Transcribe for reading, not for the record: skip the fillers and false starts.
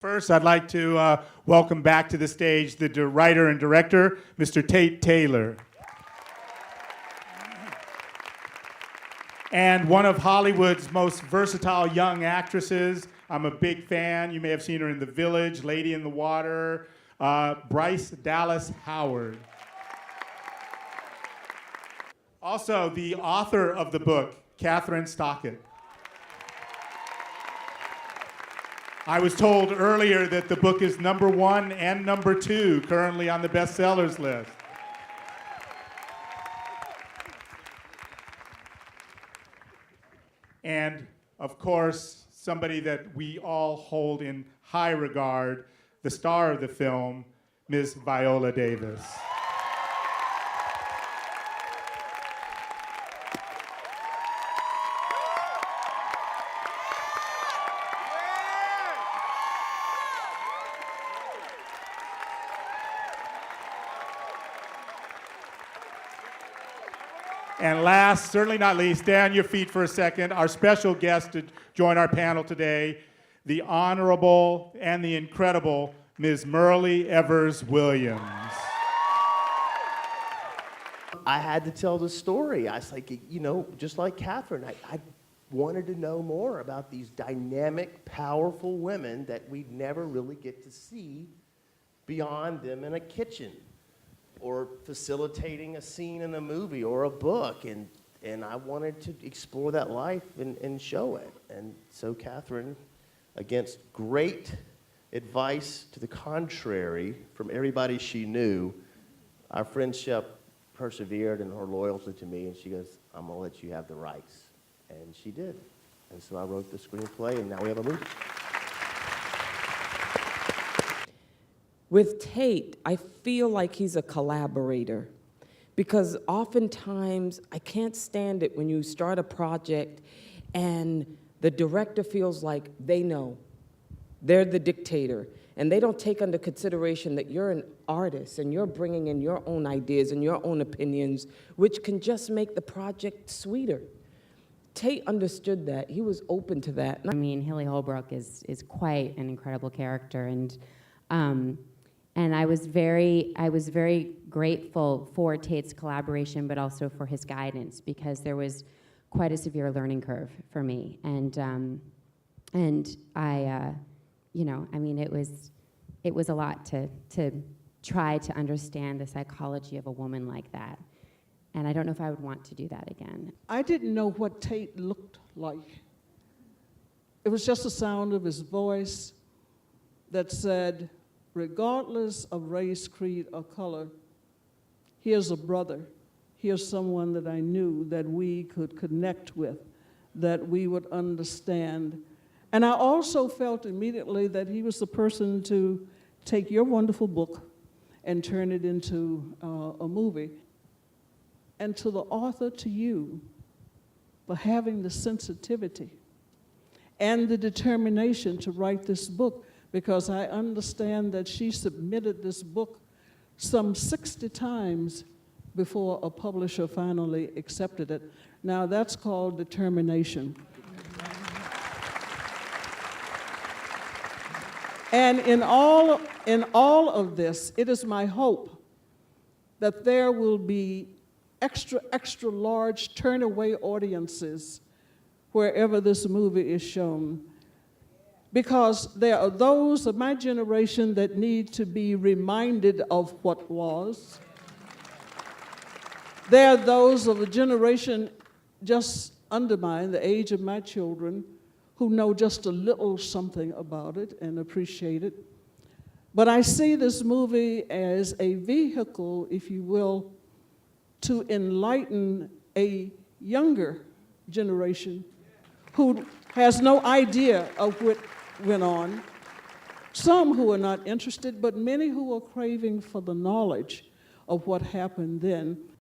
First, I'd like to welcome back to the stage the writer and director, Mr. Tate Taylor. And one of Hollywood's most versatile young actresses. I'm a big fan. You may have seen her in The Village, Lady in the Water, Bryce Dallas Howard. Also, the author of the book, Catherine Stockett. I was told earlier that the book is #1 and #2 currently on the bestsellers list. And of course, somebody that we all hold in high regard, the star of the film, Ms. Viola Davis. And last, certainly not least, stay on your feet for a second, our special guest to join our panel today, the honorable and the incredible Ms. Merle Evers Williams. I had to tell the story. I was like, you know, just like Catherine, I wanted to know more about these dynamic, powerful women that we'd never really get to see beyond them in a kitchen, or facilitating a scene in a movie or a book, and I wanted to explore that life and show it. And so Catherine, against great advice to the contrary from everybody she knew, our friendship persevered in her loyalty to me, and she goes, I'm gonna let you have the rights. And she did. And so I wrote the screenplay, and now we have a movie. With Tate, I feel like he's a collaborator, because oftentimes I can't stand it when you start a project and the director feels like they know, they're the dictator, and they don't take under consideration that you're an artist and you're bringing in your own ideas and your own opinions, which can just make the project sweeter. Tate understood that. He was open to that. I mean, Hilly Holbrook is quite an incredible character, and I was very grateful for Tate's collaboration, but also for his guidance, because there was quite a severe learning curve for me, and I, you know, I mean, it was a lot to try to understand the psychology of a woman like that, and I don't know if I would want to do that again. I didn't know what Tate looked like. It was just the sound of his voice that said, regardless of race, creed, or color, here's a brother. Here's someone that I knew that we could connect with, that we would understand. And I also felt immediately that he was the person to take your wonderful book and turn it into a movie. And to the author, to you, for having the sensitivity and the determination to write this book, because I understand that she submitted this book some 60 times before a publisher finally accepted it. Now that's called determination. And in all of this, it is my hope that there will be extra large turn-away audiences wherever this movie is shown, because there are those of my generation that need to be reminded of what was. There are those of a generation just under mine, the age of my children, who know just a little something about it and appreciate it. But I see this movie as a vehicle, if you will, to enlighten a younger generation who has no idea of what went on. Some who are not interested, but many who are craving for the knowledge of what happened then.